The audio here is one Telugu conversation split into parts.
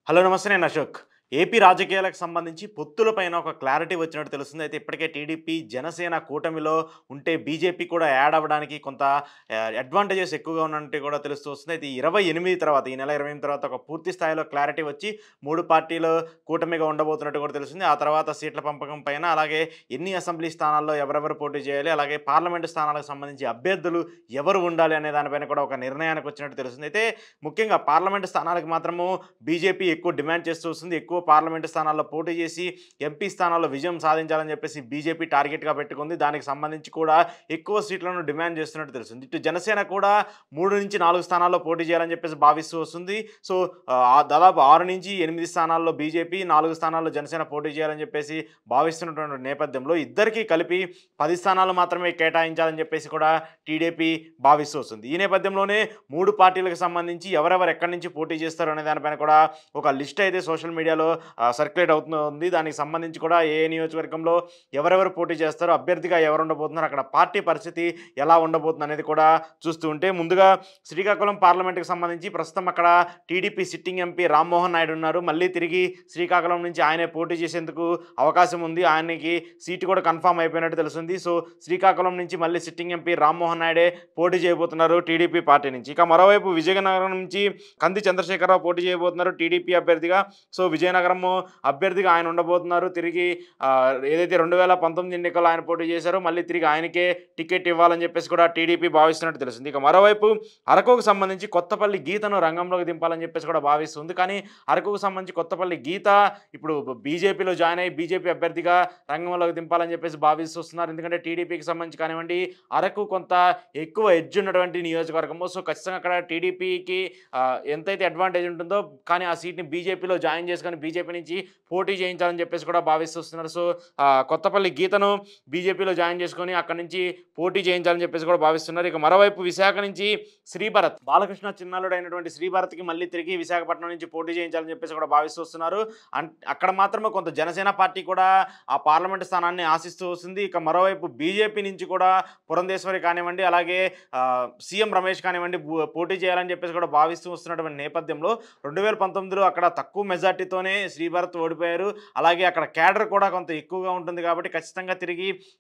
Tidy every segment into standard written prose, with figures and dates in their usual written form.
హలో నమస్తే నేను అశోక్. ఏపీ రాజకీయాలకు సంబంధించి పొత్తులపైన ఒక క్లారిటీ వచ్చినట్టు తెలుస్తుంది. అయితే ఇప్పటికే టీడీపీ, జనసేన కూటమిలో ఉంటే బీజేపీ కూడా యాడ్ అవ్వడానికి కొంత అడ్వాంటేజెస్ ఎక్కువగా ఉన్నట్టు కూడా తెలుస్తూ వస్తుంది. అయితే 28 తర్వాత ఈ నెల 28 తర్వాత ఒక పూర్తి స్థాయిలో క్లారిటీ వచ్చి 3 పార్టీలు కూటమిగా ఉండబోతున్నట్టు కూడా తెలుస్తుంది. ఆ తర్వాత సీట్ల పంపకం పైన అలాగే ఎన్ని అసెంబ్లీ స్థానాల్లో ఎవరెవరు పోటీ చేయాలి, అలాగే పార్లమెంటు స్థానాలకు సంబంధించి అభ్యర్థులు ఎవరు ఉండాలి అనే దానిపైన కూడా ఒక నిర్ణయానికి వచ్చినట్టు తెలుస్తుంది. అయితే ముఖ్యంగా పార్లమెంటు స్థానాలకు మాత్రము బీజేపీ ఎక్కువ డిమాండ్ చేస్తూ వస్తుంది. ఎక్కువ పార్లమెంటు స్థానాల్లో పోటీ చేసి ఎంపీ స్థానాల్లో విజయం సాధించాలని చెప్పేసి బీజేపీ టార్గెట్గా పెట్టుకుంది. దానికి సంబంధించి కూడా ఎక్కువ సీట్లను డిమాండ్ చేస్తున్నట్టు తెలుస్తుంది. ఇటు జనసేన కూడా 3 నుంచి 4 స్థానాల్లో పోటీ చేయాలని చెప్పేసి భావిస్తూ వస్తుంది. సో దాదాపు 6 నుంచి 8 స్థానాల్లో బీజేపీ, 4 స్థానాల్లో జనసేన పోటీ చేయాలని చెప్పేసి భావిస్తున్నటువంటి నేపథ్యంలో ఇద్దరికీ కలిపి 10 స్థానాలు మాత్రమే కేటాయించాలని చెప్పేసి కూడా టీడీపీ భావిస్తూ వస్తుంది. ఈ నేపథ్యంలోనే 3 పార్టీలకు సంబంధించి ఎవరెవరు ఎక్కడి నుంచి పోటీ చేస్తారు అనే దానిపైన కూడా ఒక లిస్ట్ అయితే సోషల్ మీడియాలో సర్క్యులేట్ అవుతుంది. దానికి సంబంధించి కూడా ఏ నియోజకవర్గంలో ఎవరెవరు పోటీ చేస్తారో, అభ్యర్థిగా ఎవరు ఉండబోతున్నారు, అక్కడ పార్టీ పరిస్థితి ఎలా ఉండబోతుంది అనేది కూడా చూస్తూ ఉంటే ముందుగా శ్రీకాకుళం పార్లమెంటుకి సంబంధించి ప్రస్తుతం అక్కడ TDP sitting MP Rammohan Naidu ఉన్నారు. మళ్ళీ తిరిగి శ్రీకాకుళం నుంచి ఆయనే పోటీ చేసేందుకు అవకాశం ఉంది. ఆయనకి సీటు కూడా కన్ఫామ్ అయిపోయినట్టు తెలుస్తుంది. సో శ్రీకాకుళం నుంచి మళ్ళీ సిట్టింగ్ ఎంపీ రామ్మోహన్ నాయుడే పోటీ చేయబోతున్నారు టీడీపీ పార్టీ నుంచి. ఇక మరోవైపు విజయనగరం నుంచి కంది చంద్రశేఖరరావు పోటీ చేయబోతున్నారు టీడీపీ అభ్యర్థిగా. సో విజయనగరం అభ్యర్థిగా ఆయన ఉండబోతున్నారు. తిరిగి ఏదైతే 2019 ఎన్నికల్లో ఆయన పోటీ చేశారో మళ్ళీ తిరిగి ఆయనకే టికెట్ ఇవ్వాలని చెప్పేసి కూడా టీడీపీ భావిస్తున్నట్టు తెలుస్తుంది. ఇక మరోవైపు అరకుకు సంబంధించి కొత్తపల్లి గీతను రంగంలోకి దింపాలని చెప్పేసి కూడా భావిస్తుంది. కానీ అరకుకు సంబంధించి కొత్తపల్లి గీత ఇప్పుడు బీజేపీలో జాయిన్ అయ్యి బీజేపీ అభ్యర్థిగా రంగంలోకి దింపాలని చెప్పేసి భావిస్తున్నారు. ఎందుకంటే టీడీపీకి సంబంధించి కానివ్వండి, అరకు కొంత ఎక్కువ ఎడ్జ్ ఉన్నటువంటి నియోజకవర్గము. సో ఖచ్చితంగా అక్కడ టీడీపీకి ఎంతైతే అడ్వాంటేజ్ ఉంటుందో కానీ ఆ సీట్ని బీజేపీలో జాయిన్ చేసుకొని బీజేపీ నుంచి పోటీ చేయించాలని చెప్పేసి కూడా భావిస్తున్నారు. సో కొత్తపల్లి గీతను బీజేపీలో జాయిన్ చేసుకొని అక్కడి నుంచి పోటీ చేయించాలని చెప్పేసి కూడా భావిస్తున్నారు. ఇక మరోవైపు విశాఖ నుంచి శ్రీభరత్, బాలకృష్ణ చిన్నాలుడు అయినటువంటి శ్రీభరత్కి మళ్ళీ తిరిగి విశాఖపట్నం నుంచి పోటీ చేయించాలని చెప్పేసి కూడా భావిస్తున్నారు. అక్కడ మాత్రమే కొంత జనసేన పార్టీ కూడా ఆ పార్లమెంటు స్థానాన్ని ఆశిస్తూ వస్తుంది. ఇక మరోవైపు బీజేపీ నుంచి కూడా పురంధేశ్వరి కానివ్వండి, అలాగే సీఎం రమేష్ కానివ్వండి పోటీ చేయాలని చెప్పేసి కూడా భావిస్తూ వస్తున్నటువంటి నేపథ్యంలో 2019లో అక్కడ తక్కువ మెజార్టీతోనే శ్రీభరత్ ఓడిపోయారు. అలాగే అక్కడ క్యాడర్ కూడా కొంత ఎక్కువగా ఉంటుంది కాబట్టి ఖచ్చితంగా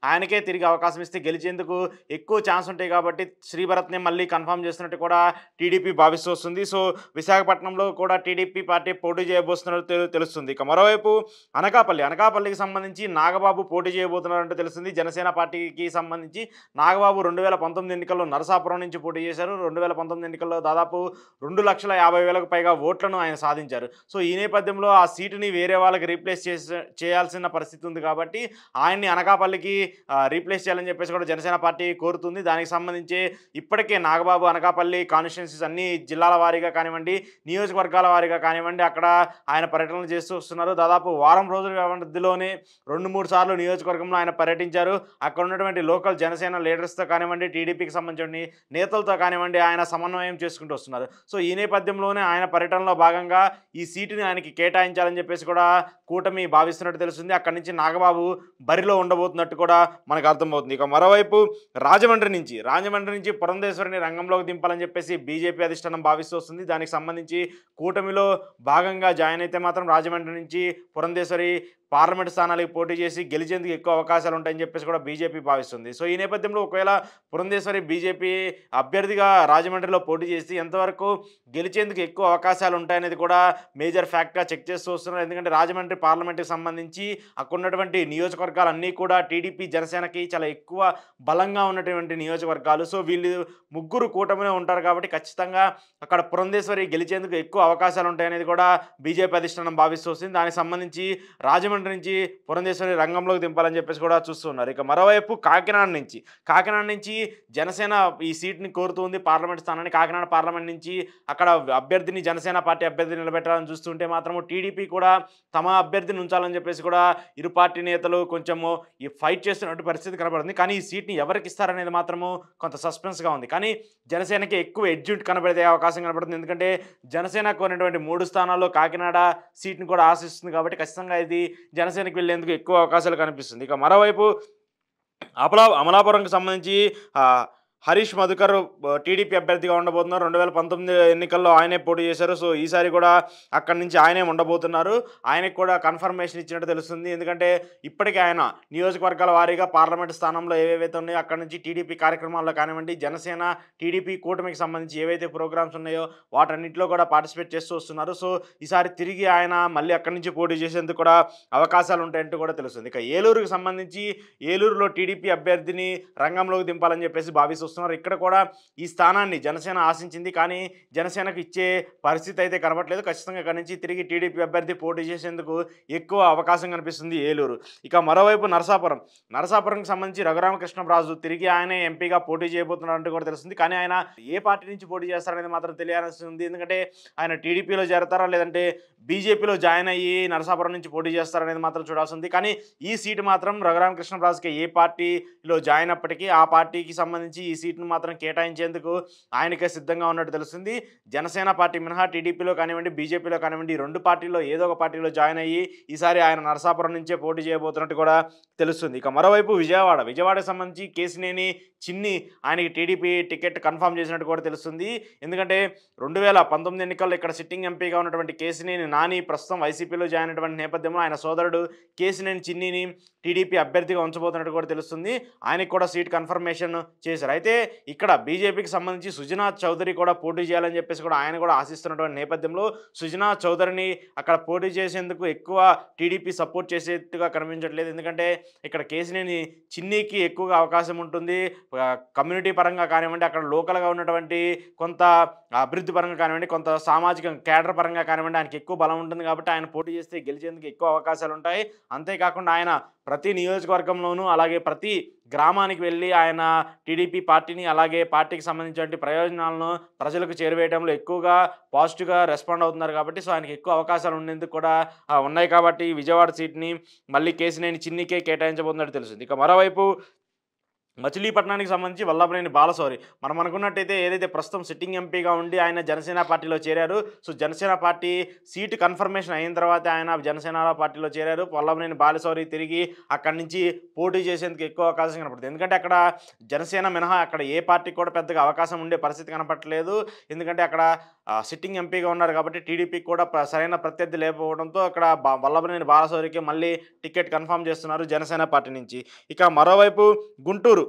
ఆయనకే తిరిగి అవకాశం ఇస్తే గెలిచేందుకు ఎక్కువ ఛాన్స్ ఉంటాయి కాబట్టి శ్రీభరత్ని మళ్ళీ కన్ఫర్మ్ చేస్తున్నట్టు కూడా టీడీపీ భావిస్తూ వస్తుంది. సో విశాఖపట్నంలో కూడా టీడీపీ పార్టీ పోటీ చేయబోతున్నట్టు తెలుస్తుంది. ఇక మరోవైపు అనకాపల్లికి సంబంధించి నాగబాబు పోటీ చేయబోతున్నారంటూ తెలుస్తుంది. జనసేన పార్టీకి సంబంధించి నాగబాబు 2019 ఎన్నికల్లో నరసాపురం నుంచి పోటీ చేశారు. 2019 ఎన్నికల్లో దాదాపు 2,50,000కు పైగా ఓట్లను ఆయన సాధించారు. సో ఈ నేపథ్యంలో ఆ సీటుని వేరే వాళ్ళకి రీప్లేస్ చేయాల్సిన పరిస్థితి ఉంది కాబట్టి ఆయన్ని అనకాపల్లికి రీప్లేస్ చేయాలని చెప్పేసి కూడా జనసేన పార్టీ కోరుతుంది. దానికి సంబంధించి ఇప్పటికే నాగబాబు అనకాపల్లి కాన్స్టిట్యున్సీస్ అన్ని జిల్లాల వారీగా కానివ్వండి, నియోజకవర్గాల వారీగా కానివ్వండి అక్కడ ఆయన పర్యటనలు చేస్తూ వస్తున్నారు. దాదాపు వారం రోజుల వ్యవధిలోనే 2-3 సార్లు నియోజకవర్గంలో ఆయన పర్యటించారు. అక్కడ ఉన్నటువంటి లోకల్ జనసేన లీడర్స్తో కానివ్వండి, టీడీపీకి సంబంధించిన నేతలతో కానివ్వండి ఆయన సమన్వయం చేసుకుంటూ వస్తున్నారు. సో ఈ నేపథ్యంలోనే ఆయన పర్యటనలో భాగంగా ఈ సీటుని ఆయనకి కేటాయించాలని చెప్పేసి కూడా కూటమి భావిస్తున్నట్టు తెలుస్తుంది. అక్కడి నుంచి నాగబాబు బరిలో ఉండబోతున్నట్టు కూడా మనకు అర్థమవుతుంది. ఇక మరోవైపు రాజమండ్రి నుంచి పురంధేశ్వరిని రంగంలోకి దింపాలని చెప్పేసి బీజేపీ అధిష్టానం భావిస్తూ వస్తుంది. దానికి సంబంధించి కూటమిలో భాగంగా జాయిన్ అయితే మాత్రం రాజమండ్రి నుంచి పురంధేశ్వరి పార్లమెంటు స్థానాలకు పోటీ చేసి గెలిచేందుకు ఎక్కువ అవకాశాలు ఉంటాయని చెప్పేసి కూడా బీజేపీ భావిస్తుంది. సో ఈ నేపథ్యంలో ఒకవేళ పురంధేశ్వరి బీజేపీ అభ్యర్థిగా రాజమండ్రిలో పోటీ చేసి ఎంతవరకు గెలిచేందుకు ఎక్కువ అవకాశాలు ఉంటాయనేది కూడా మేజర్ ఫ్యాక్ట్గా చెక్ చేస్తూ వస్తున్నారు. ఎందుకంటే రాజమండ్రి పార్లమెంటుకి సంబంధించి అక్కడ ఉన్నటువంటి నియోజకవర్గాలన్నీ కూడా టీడీపీ జనసేనకి చాలా ఎక్కువ బలంగా ఉన్నటువంటి నియోజకవర్గాలు. సో వీళ్ళు ముగ్గురు కూటమిలో ఉంటారు కాబట్టి ఖచ్చితంగా అక్కడ పురంధేశ్వరి గెలిచేందుకు ఎక్కువ అవకాశాలు ఉంటాయనేది కూడా బీజేపీ అధిష్టానం భావిస్తూ వస్తుంది. దానికి సంబంధించి రాజమండ్రి నుంచి పురంధేశ్వరి రంగంలోకి దింపాలని చెప్పేసి కూడా చూస్తున్నారు. ఇక మరోవైపు కాకినాడ నుంచి జనసేన ఈ సీట్ని కోరుతుంది, పార్లమెంట్ స్థానాన్ని. కాకినాడ పార్లమెంట్ నుంచి అక్కడ అభ్యర్థిని జనసేన పార్టీ అభ్యర్థిని నిలబెట్టాలని చూస్తుంటే మాత్రము టీడీపీ కూడా తమ అభ్యర్థిని ఉంచాలని చెప్పేసి కూడా ఇరు పార్టీ నేతలు కొంచెము ఈ ఫైట్ చేస్తున్నట్టు పరిస్థితి కనబడుతుంది. కానీ ఈ సీట్ని ఎవరికి ఇస్తారనేది మాత్రము కొంత సస్పెన్స్గా ఉంది. కానీ జనసేనకి ఎక్కువ ఎడ్జ్ కనబడే అవకాశం కనబడుతుంది. ఎందుకంటే జనసేనకు ఉన్నటువంటి 3 స్థానాల్లో కాకినాడ సీట్ని కూడా ఆశిస్తుంది కాబట్టి ఖచ్చితంగా ఇది జనసేనకి వెళ్లేందుకు ఎక్కువ అవకాశాలు కనిపిస్తుంది. ఇక మరోవైపు అమలాపురంకి సంబంధించి హరీష్ మధుకర్ టీడీపీ అభ్యర్థిగా ఉండబోతున్నారు. 2019 ఎన్నికల్లో ఆయనే పోటీ చేశారు. సో, ఈసారి కూడా అక్కడి నుంచి ఆయనే ఉండబోతున్నారు. ఆయనకి కూడా కన్ఫర్మేషన్ ఇచ్చినట్టు తెలుస్తుంది. ఎందుకంటే ఇప్పటికే ఆయన నియోజకవర్గాల వారీగా పార్లమెంట్ స్థానంలో ఏవేవైతే ఉన్నాయో అక్కడి నుంచి టీడీపీ కార్యక్రమాల్లో కానివ్వండి, జనసేన, టీడీపీ కూటమికి సంబంధించి ఏవైతే ప్రోగ్రామ్స్ ఉన్నాయో వాటన్నిటిలో కూడా పార్టిసిపేట్ చేస్తూ వస్తున్నారు. సో, ఈసారి తిరిగి ఆయన మళ్ళీ అక్కడి నుంచి పోటీ చేసేందుకు కూడా అవకాశాలు ఉంటాయంటూ కూడా తెలుస్తుంది. ఇక ఏలూరుకి సంబంధించి ఏలూరులో టీడీపీ అభ్యర్థిని రంగంలోకి దింపాలని చెప్పేసి భావిస్తున్నారు. ఇక్కడ కూడా ఈ స్థానాన్ని జనసేన ఆశించింది. కానీ జనసేనకు ఇచ్చే పరిస్థితి అయితే కనబడట్లేదు. ఖచ్చితంగా ఇక్కడి నుంచి తిరిగి టీడీపీ అభ్యర్థి పోటీ చేసేందుకు ఎక్కువ అవకాశం కనిపిస్తుంది ఏలూరు. ఇక మరోవైపు నరసాపురంకి సంబంధించి రఘురామకృష్ణరాజు తిరిగి ఆయనే ఎంపీగా పోటీ చేయబోతున్నారంటూ కూడా తెలుస్తుంది. కానీ ఆయన ఏ పార్టీ నుంచి పోటీ చేస్తారనేది మాత్రం తెలియాల్సి ఉంది. ఎందుకంటే ఆయన టీడీపీలో చేరతారా లేదంటే బీజేపీలో జాయిన్ అయ్యి నరసాపురం నుంచి పోటీ చేస్తారనేది మాత్రం చూడాల్సి ఉంది. కానీ ఈ సీటు మాత్రం రఘురామకృష్ణరాజుకి ఏ పార్టీలో జాయిన్ అప్పటికీ ఆ పార్టీకి సంబంధించి ఈ సీట్ను మాత్రం కేటాయించేందుకు ఆయనకే సిద్ధంగా ఉన్నట్టు తెలుస్తుంది. జనసేన పార్టీ మినహా టీడీపీలో కానివ్వండి, బీజేపీలో కానివ్వండి, ఈ రెండు పార్టీల్లో ఏదో ఒక పార్టీలో జాయిన్ అయ్యి ఈసారి ఆయన నరసాపురం నుంచే పోటీ చేయబోతున్నట్టు కూడా తెలుస్తుంది. ఇక మరోవైపు విజయవాడకి సంబంధించి కేసినేని చిన్ని ఆయనకి టీడీపీ టికెట్ కన్ఫర్మ్ చేసినట్టు కూడా తెలుస్తుంది. ఎందుకంటే 2019 ఎన్నికల్లో ఇక్కడ సిట్టింగ్ ఎంపీగా ఉన్నటువంటి కేసినేని నాని ప్రస్తుతం వైసీపీలో జాయిన్ అయినటువంటి నేపథ్యంలో ఆయన సోదరుడు కేసినేని చిన్నిని టీడీపీ అభ్యర్థిగా ఉంచబోతున్నట్టు కూడా తెలుస్తుంది. ఆయనకు కూడా సీట్ కన్ఫర్మేషన్ చేశారు. అయితే ఇక్కడ బీజేపీకి సంబంధించి సుజనాథ్ చౌదరి కూడా పోటీ చేయాలని చెప్పేసి కూడా ఆయన కూడా ఆశిస్తున్నటువంటి నేపథ్యంలో సుజనాథ్ చౌదరిని అక్కడ పోటీ చేసేందుకు ఎక్కువ టీడీపీ సపోర్ట్ చేసేట్టుగా కనిపించట్లేదు. ఎందుకంటే ఇక్కడ కేసినేని చిన్నికి ఎక్కువగా అవకాశం ఉంటుంది. కమ్యూనిటీ పరంగా కానివ్వండి, అక్కడ లోకల్గా ఉన్నటువంటి కొంత అభివృద్ధి పరంగా కానివ్వండి, కొంత సామాజిక కేడర్ పరంగా కానివ్వండి ఆయనకి ఎక్కువ బలం ఉంటుంది. కాబట్టి ఆయన పోటీ చేస్తే గెలిచేందుకు ఎక్కువ అవకాశాలు ఉంటాయి. అంతేకాకుండా ఆయన ప్రతి నియోజకవర్గంలోనూ అలాగే ప్రతి గ్రామానికి వెళ్ళి ఆయన టీడీపీ పార్టీని అలాగే పార్టీకి సంబంధించిన ప్రయోజనాలను ప్రజలకు చేరువేయడంలో ఎక్కువగా పాజిటివ్గా రెస్పాండ్ అవుతున్నారు. కాబట్టి సో ఆయనకి ఎక్కువ అవకాశాలు ఉండేందుకు కూడా ఉన్నాయి. కాబట్టి విజయవాడ సీట్ని మళ్ళీ కేసినేని చిన్నికే కేటాయించబోతున్నట్టు తెలుస్తుంది. ఇక మరోవైపు మచిలీపట్నానికి సంబంధించి వల్లభనేని బాలశౌరి మనం అనుకున్నట్టయితే ఏదైతే ప్రస్తుతం సిట్టింగ్ ఎంపీగా ఉండి ఆయన జనసేన పార్టీలో చేరారు. So Janasena party seat confirmation అయిన తర్వాత ఆయన జనసేన పార్టీలో చేరారు. వల్లభనేని బాలశౌరి తిరిగి అక్కడి నుంచి పోటీ చేసేందుకు ఎక్కువ అవకాశం కనపడుతుంది. ఎందుకంటే అక్కడ జనసేన మినహా అక్కడ ఏ పార్టీకి కూడా పెద్దగా అవకాశం ఉండే పరిస్థితి కనపడట్లేదు. ఎందుకంటే అక్కడ సిట్టింగ్ ఎంపీగా ఉన్నారు కాబట్టి టీడీపీకి కూడా సరైన ప్రత్యర్థి లేకపోవడంతో అక్కడ వల్లభనేని బాలశౌరికి మళ్ళీ టికెట్ కన్ఫర్మ్ చేస్తున్నారు జనసేన పార్టీ నుంచి. ఇక మరోవైపు గుంటూరు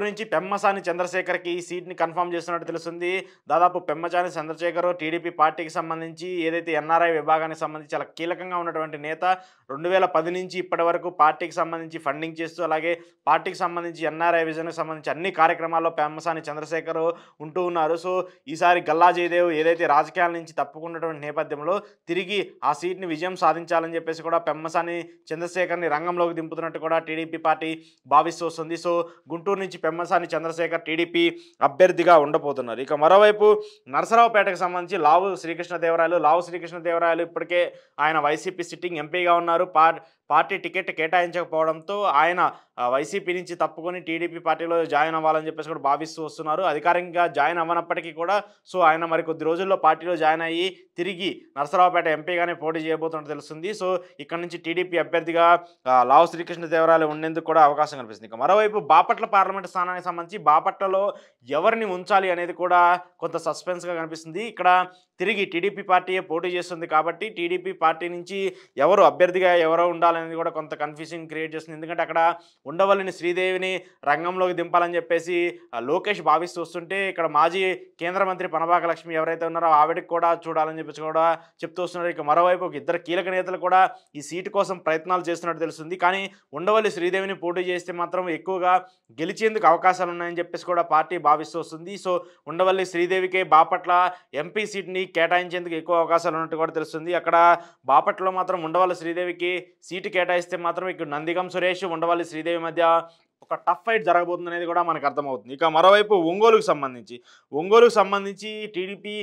నుంచి పెమ్మసాని చంద్రశేఖర్కి ఈ సీట్ని కన్ఫర్మ్ చేస్తున్నట్టు తెలుస్తుంది. దాదాపు పెమ్మసాని చంద్రశేఖర్ టీడీపీ పార్టీకి సంబంధించి ఏదైతే ఎన్ఆర్ఐ విభాగానికి సంబంధించి చాలా కీలకంగా ఉన్నటువంటి నేత. 2010 నుంచి ఇప్పటి వరకు పార్టీకి సంబంధించి ఫండింగ్ చేస్తూ అలాగే పార్టీకి సంబంధించి ఎన్ఆర్ఐ విజన్కి సంబంధించి అన్ని కార్యక్రమాల్లో పెమ్మసాని చంద్రశేఖర్ ఉంటూ ఉన్నారు. సో ఈసారి గల్లా జయదేవ్ ఏదైతే రాజకీయాల నుంచి తప్పుకున్నటువంటి నేపథ్యంలో తిరిగి ఆ సీట్ని విజయం సాధించాలని చెప్పేసి కూడా పెమ్మసాని చంద్రశేఖర్ని రంగంలోకి దింపుతున్నట్టు కూడా టీడీపీ పార్టీ భావిస్తూ వస్తుంది. సో గుంటూరు నుంచి పెమ్మసాని చంద్రశేఖర్ టీడీపీ అభ్యర్థిగా ఉండబోతున్నారు. ఇక మరోవైపు నరసరావుపేటకు సంబంధించి లావు శ్రీకృష్ణదేవరాయలు ఇప్పటికే ఆయన వైసీపీ సిట్టింగ్ ఎంపీగా ఉన్నారు. పార్టీ టికెట్ కేటాయించకపోవడంతో ఆయన వైసీపీ నుంచి తప్పుకొని టీడీపీ పార్టీలో జాయిన్ అవ్వాలని చెప్పేసి కూడా భావిస్తూ వస్తున్నారు. అధికారికంగా జాయిన్ అవ్వనప్పటికీ కూడా సో ఆయన మరికొద్ది రోజుల్లో పార్టీలో జాయిన్ అయ్యి తిరిగి నరసరావుపేట ఎంపీగానే పోటీ చేయబోతున్నట్టు తెలుస్తుంది. సో ఇక్కడ నుంచి టీడీపీ అభ్యర్థిగా లావు శ్రీకృష్ణదేవరాయలు ఉండేందుకు కూడా అవకాశం కనిపిస్తుంది. ఇక మరోవైపు బాపట్ల పార్లమెంటు స్థానానికి సంబంధించి బాపట్లలో ఎవరిని ఉంచాలి అనేది కూడా కొంత సస్పెన్స్గా కనిపిస్తుంది. ఇక్కడ తిరిగి టీడీపీ పార్టీయే పోటీ చేస్తుంది కాబట్టి టీడీపీ పార్టీ నుంచి ఎవరు అభ్యర్థిగా ఎవరో ఉండాలనేది కూడా కొంత కన్ఫ్యూజన్ క్రియేట్ చేస్తుంది. ఎందుకంటే అక్కడ ఉండవల్లిని శ్రీదేవిని రంగంలోకి దింపాలని చెప్పేసి లోకేష్ భావిస్తూ వస్తుంటే ఇక్కడ మాజీ కేంద్ర మంత్రి పనబాక లక్ష్మి ఎవరైతే ఉన్నారో ఆవిడకి కూడా చూడాలని చెప్పేసి కూడా చెప్తూ వస్తున్నారు. ఇక మరోవైపు ఒక ఇద్దరు కీలక నేతలు కూడా ఈ సీటు కోసం ప్రయత్నాలు చేస్తున్నట్టు తెలుస్తుంది. కానీ ఉండవల్లి శ్రీదేవిని పోటీ చేస్తే మాత్రం ఎక్కువగా గెలిచేందుకు అవకాశాలు ఉన్నాయని చెప్పేసి కూడా పార్టీ భావిస్తూ వస్తుంది. సో ఉండవల్లి శ్రీదేవికే బాపట్ల ఎంపీ సీట్ని కేటాయించేందుకు ఎక్కువ అవకాశాలు ఉన్నట్టు కూడా తెలుస్తుంది. అక్కడ బాపట్లలో మాత్రం ఉండవల్లి శ్రీదేవికి సీటు కేటాయిస్తే మాత్రం ఇక్కడ నందిగం సురేష్ ఉండవల్లి శ్రీదేవి మధ్య ఒక టఫ్ ఫైట్ జరగబోతుంది అనేది కూడా మనకు అర్థమవుతుంది. ఇక మరోవైపు ఒంగోలుకు సంబంధించి టీడీపీ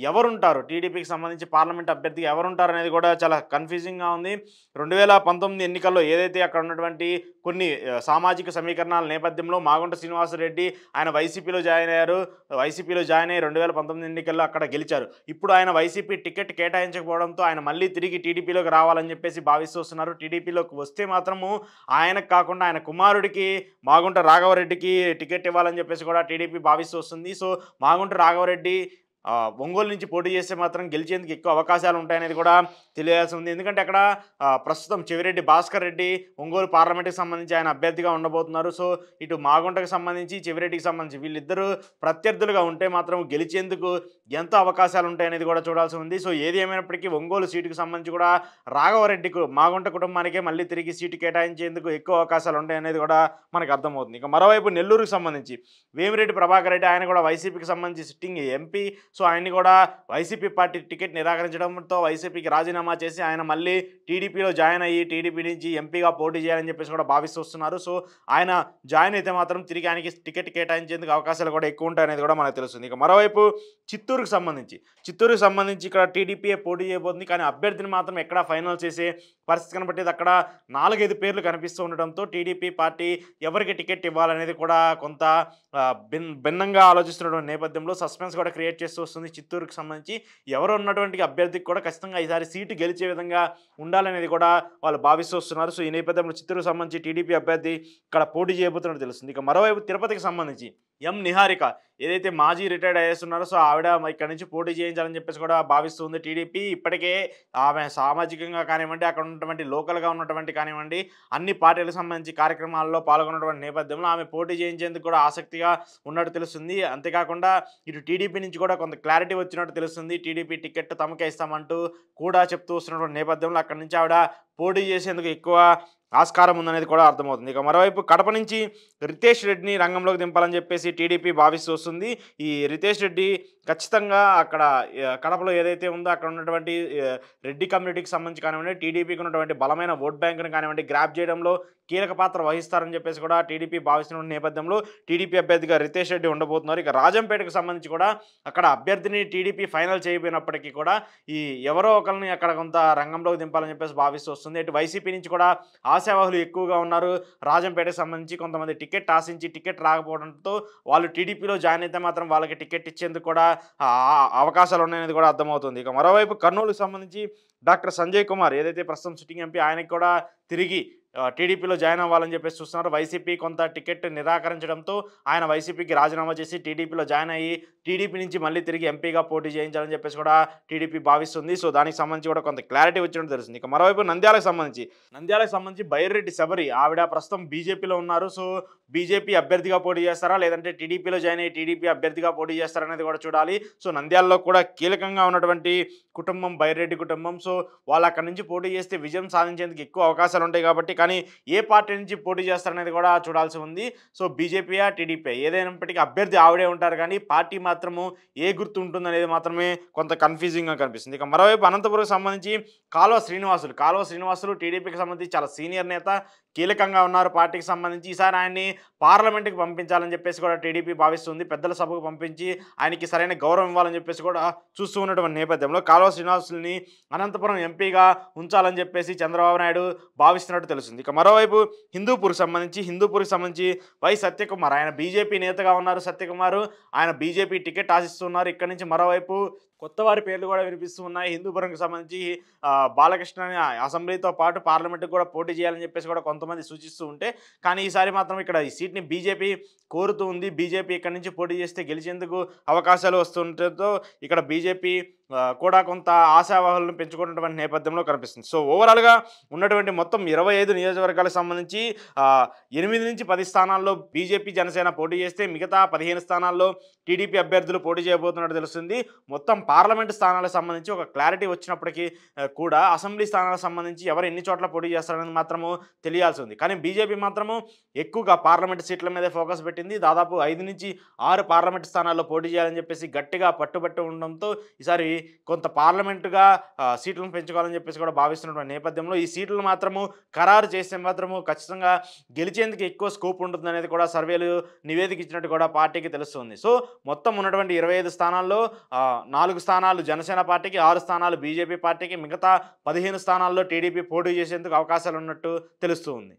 ఎవరుంటారు టీడీపీకి సంబంధించి పార్లమెంట్ అభ్యర్థిగా ఎవరుంటారు అనేది కూడా చాలా కన్‌ఫ్యూజింగ్‌గా ఉంది. 2019 ఎన్నికల్లో ఏదైతే అక్కడ ఉన్నటువంటి కొన్ని సామాజిక సమీకరణాల నేపథ్యంలో మాగుంట శ్రీనివాసరెడ్డి ఆయన వైసీపీలో జాయిన్ అయ్యారు. వైసీపీలో జాయిన్ అయ్యి 2019 ఎన్నికల్లో అక్కడ గెలిచారు. ఇప్పుడు ఆయన వైసీపీ టికెట్ కేటాయించకపోవడంతో ఆయన మళ్ళీ తిరిగి టీడీపీలోకి రావాలని చెప్పేసి భావిస్తూ వస్తున్నారు. టీడీపీలోకి వస్తే మాత్రము ఆయనకు కాకుండా ఆయన కుమారుడికి మాగుంట రాఘవరెడ్డికి టికెట్ ఇవ్వాలని చెప్పేసి కూడా టీడీపీ భావిస్తూ వస్తుంది. సో, మాగుంట రాఘవరెడ్డి ఒంగోలు నుంచి పోటీ చేస్తే మాత్రం గెలిచేందుకు ఎక్కువ అవకాశాలు ఉంటాయనేది కూడా తెలియాల్సి ఉంది. ఎందుకంటే అక్కడ ప్రస్తుతం చెవిరెడ్డి భాస్కర్ రెడ్డి ఒంగోలు పార్లమెంట్‌కి సంబంధించి ఆయన అభ్యర్థిగా ఉండబోతున్నారు. సో, ఇటు మాగుంటకు సంబంధించి, చెవిరెడ్డికి సంబంధించి వీళ్ళిద్దరూ ప్రత్యర్థులుగా ఉంటే మాత్రం గెలిచేందుకు ఎంత అవకాశాలు ఉంటాయనేది కూడా చూడాల్సి ఉంది. సో, ఏది ఏమైనప్పటికీ ఒంగోలు సీటుకు సంబంధించి కూడా రాఘవరెడ్డికి మాగుంట కుటుంబానికే మళ్ళీ తిరిగి సీటు కేటాయించేందుకు ఎక్కువ అవకాశాలు ఉంటాయనేది కూడా మనకు అర్థమవుతుంది. ఇక మరోవైపు నెల్లూరుకు సంబంధించి వేమిరెడ్డి ప్రభాకర్ రెడ్డి ఆయన కూడా వైసీపీకి సంబంధించి సిట్టింగ్ ఎంపీ. సో, ఆయన్ని కూడా వైసీపీ పార్టీ టికెట్ నిరాకరించడంతో వైసీపీకి రాజీనామా చేసి ఆయన మళ్ళీ టీడీపీలో జాయిన్ అయ్యి టీడీపీ నుంచి ఎంపీగా పోటీ చేయాలని చెప్పేసి కూడా భావిస్తూ వస్తున్నారు. సో, ఆయన జాయిన్ అయితే మాత్రం తిరిగి ఆయనకి టికెట్ కేటాయించేందుకు అవకాశాలు కూడా ఎక్కువ ఉంటాయనేది కూడా మనకు తెలుస్తుంది. ఇక మరోవైపు చిత్తూరుకు సంబంధించి ఇక్కడ టీడీపీయే పోటీ చేయబోతుంది. కానీ అభ్యర్థిని మాత్రం ఎక్కడా ఫైనల్ చేసే పరిస్థితి కనబట్టేది. అక్కడ 4, 5 పేర్లు కనిపిస్తూ ఉండడంతో టీడీపీ పార్టీ ఎవరికి టికెట్ ఇవ్వాలనేది కూడా కొంత భిన్నంగా ఆలోచిస్తున్నటువంటి నేపథ్యంలో సస్పెన్స్ కూడా క్రియేట్ చేస్తూ వస్తుంది. చిత్తూరుకు సంబంధించి ఎవరు ఉన్నటువంటి అభ్యర్థికి కూడా ఖచ్చితంగా ఈసారి సీటు గెలిచే విధంగా ఉండాలనేది కూడా వాళ్ళు భావిస్తూ వస్తున్నారు. సో, ఈ నేపథ్యంలో చిత్తూరుకు సంబంధించి టీడీపీ అభ్యర్థి ఇక్కడ పోటీ చేయబోతున్నట్టు తెలుస్తుంది. ఇక మరోవైపు తిరుపతికి సంబంధించి నిహారిక ఏదైతే మాజీ రిటైర్డ్ ఐఏఎస్ ఉన్నారో, సో ఆవిడ ఇక్కడ నుంచి పోటీ చేయించాలని చెప్పేసి కూడా భావిస్తుంది టీడీపీ. ఇప్పటికే ఆమె సామాజికంగా కానివ్వండి, అక్కడ ఉన్నటువంటి లోకల్గా ఉన్నటువంటి కానివ్వండి, అన్ని పార్టీలకు సంబంధించి కార్యక్రమాల్లో పాల్గొన్నటువంటి నేపథ్యంలో ఆమె పోటీ చేయించేందుకు కూడా ఆసక్తిగా ఉన్నట్టు తెలుస్తుంది. అంతేకాకుండా ఇటు టీడీపీ నుంచి కూడా కొంత క్లారిటీ వచ్చినట్టు తెలుస్తుంది. టీడీపీ టికెట్ తమకే ఇస్తామంటూ కూడా చెప్తూ వస్తున్నటువంటి నేపథ్యంలో అక్కడి నుంచి ఆవిడ పోటీ చేసేందుకు ఎక్కువ ఆస్కారం ఉందనేది కూడా అర్థమవుతుంది. ఇక మరోవైపు కడప నుంచి రితేష్ రెడ్డిని రంగంలోకి దింపాలని చెప్పేసి టీడీపీ భావిస్తూ వస్తుంది. ఈ రితేష్ రెడ్డి ఖచ్చితంగా అక్కడ కడపలో ఏదైతే ఉందో అక్కడ ఉన్నటువంటి రెడ్డి కమ్యూనిటీకి సంబంధించి కానివ్వండి, టీడీపీకి ఉన్నటువంటి బలమైన ఓట్ బ్యాంకును కానివ్వండి గ్రాప్ చేయడంలో కీలక పాత్ర వహిస్తారని చెప్పేసి కూడా టీడీపీ భావిస్తున్న నేపథ్యంలో టీడీపీ అభ్యర్థిగా రితేష్ రెడ్డి ఉండబోతున్నారు. ఇక రాజంపేటకు సంబంధించి కూడా అక్కడ అభ్యర్థిని టీడీపీ ఫైనల్ చేయబోయినప్పటికీ కూడా ఈ ఎవరో ఒకరిని అక్కడ కొంత రంగంలోకి దింపాలని చెప్పేసి భావిస్తూ వస్తుంది. ఇటు వైసీపీ నుంచి కూడా ఆశావాహులు ఎక్కువగా ఉన్నారు. రాజంపేటకు సంబంధించి కొంతమంది టికెట్ ఆశించి టికెట్ రాకపోవడంతో వాళ్ళు టీడీపీలో జాయిన్ అయితే మాత్రం వాళ్ళకి టికెట్ ఇచ్చేందుకు కూడా అవకాశాలు ఉన్నాయనేది కూడా అర్థమవుతుంది. ఇక మరోవైపు కర్నూలుకు సంబంధించి డాక్టర్ సంజయ్ కుమార్ ఏదైతే ప్రస్తుతం సిట్టింగ్ ఎంపీ ఆయనకి కూడా తిరిగి టీడీపీలో జాయిన్ అవ్వాలని చెప్పేసి చూస్తున్నారు. వైసీపీ కొంత టికెట్ నిరాకరించడంతో ఆయన వైసీపీకి రాజీనామా చేసి టీడీపీలో జాయిన్ అయ్యి టీడీపీ నుంచి మళ్ళీ తిరిగి ఎంపీగా పోటీ చేయించాలని చెప్పేసి కూడా టీడీపీ భావిస్తుంది. సో, దానికి సంబంధించి కూడా కొంత క్లారిటీ వచ్చినట్టు తెలుస్తుంది. ఇక మరోవైపు నంద్యాలకు సంబంధించి బైరెడ్డి శబరి ఆవిడ ప్రస్తుతం బీజేపీలో ఉన్నారు. సో, బీజేపీ అభ్యర్థిగా పోటీ చేస్తారా లేదంటే టీడీపీలో జాయిన్ అయ్యి టీడీపీ అభ్యర్థిగా పోటీ చేస్తారా అనేది కూడా చూడాలి. సో, నంద్యాలలో కూడా కీలకంగా ఉన్నటువంటి కుటుంబం బైరెడ్డి కుటుంబం. సో, వాళ్ళు అక్కడి నుంచి పోటీ చేస్తే విజయం సాధించేందుకు ఎక్కువ అవకాశాలు ఉంటాయి కాబట్టి కానీ ఏ పార్టీ నుంచి పోటీ చేస్తారనేది కూడా చూడాల్సి ఉంది. సో, బీజేపీయా టీడీపీ ఏదైనప్పటికీ అభ్యర్థి ఆవిడే ఉంటారు కానీ పార్టీ మాత్రము ఏ గుర్తు ఉంటుందనేది మాత్రమే కొంత కన్ఫ్యూజింగ్గా కనిపిస్తుంది. ఇక మరోవైపు అనంతపురంకి సంబంధించి కాల్వ శ్రీనివాసులు టీడీపీకి సంబంధించి చాలా సీనియర్ నేత, కీలకంగా ఉన్నారు పార్టీకి సంబంధించి. ఈసారి ఆయన్ని పార్లమెంట్కి పంపించాలని చెప్పేసి కూడా టీడీపీ భావిస్తుంది. పెద్దల సభకు పంపించి ఆయనకి సరైన గౌరవం ఇవ్వాలని చెప్పేసి కూడా చూస్తూ ఉన్నటువంటి నేపథ్యంలో కాల్వ శ్రీనివాసుల్ని అనంతపురం ఎంపీగా ఉంచాలని చెప్పేసి చంద్రబాబు నాయుడు భావిస్తున్నట్టు తెలుస్తుంది. ఇక మరోవైపు హిందూపూర్కి సంబంధించి వై సత్యకుమార్ ఆయన బీజేపీ నేతగా ఉన్నారు. సత్యకుమార్ ఆయన బీజేపీ టికెట్ ఆశిస్తున్నారు. ఇక్కడ నుంచి మరోవైపు కొత్త వారి పేర్లు కూడా వినిపిస్తూ ఉన్నాయి. హిందూపురంకి సంబంధించి బాలకృష్ణ అసెంబ్లీతో పాటు పార్లమెంట్కి కూడా పోటీ చేయాలని చెప్పేసి కూడా కొంతమంది సూచిస్తూ ఉంటే కానీ ఈసారి మాత్రం ఇక్కడ ఈ సీట్ని బీజేపీ కోరుతూ ఉంది. బీజేపీ ఇక్కడ నుంచి పోటీ చేస్తే గెలిచేందుకు అవకాశాలు వస్తుండటంతో ఇక్కడ బీజేపీ కూడా కొంత ఆశావాహులను పెంచుకున్నటువంటి నేపథ్యంలో కనిపిస్తుంది. సో, ఓవరాల్గా ఉన్నటువంటి మొత్తం 25 నియోజకవర్గాలకు సంబంధించి 8 నుంచి 10 స్థానాల్లో బీజేపీ జనసేన పోటీ చేస్తే మిగతా 15 స్థానాల్లో టీడీపీ అభ్యర్థులు పోటీ చేయబోతున్నట్టు తెలుస్తుంది. మొత్తం పార్లమెంటు స్థానాలకు సంబంధించి ఒక క్లారిటీ వచ్చినప్పటికీ కూడా అసెంబ్లీ స్థానాలకు సంబంధించి ఎవరు ఎన్ని చోట్ల పోటీ చేస్తారనేది మాత్రము తెలియాల్సి ఉంది. కానీ బీజేపీ మాత్రము ఎక్కువగా పార్లమెంటు సీట్ల మీదే ఫోకస్ పెట్టింది. దాదాపు 5 నుంచి 6 పార్లమెంటు స్థానాల్లో పోటీ చేయాలని చెప్పేసి గట్టిగా పట్టుబట్టి ఉండడంతో ఈసారి కొంత పార్లమెంటుగా సీట్లను పెంచుకోవాలని చెప్పేసి కూడా భావిస్తున్నటువంటి నేపథ్యంలో ఈ సీట్లను మాత్రము ఖరారు చేస్తే మాత్రము ఖచ్చితంగా గెలిచేందుకు ఎక్కువ స్కోప్ ఉంటుందనేది కూడా సర్వేలు నివేదిక ఇచ్చినట్టు కూడా పార్టీకి తెలుస్తుంది. సో మొత్తం ఉన్నటువంటి 25 స్థానాల్లో 4 స్థానాలు జనసేన పార్టీకి, 6 స్థానాలు బీజేపీ పార్టీకి, మిగతా 15 స్థానాల్లో టీడీపీ పోటీ చేసేందుకు అవకాశాలు ఉన్నట్టు తెలుస్తూ ఉంది.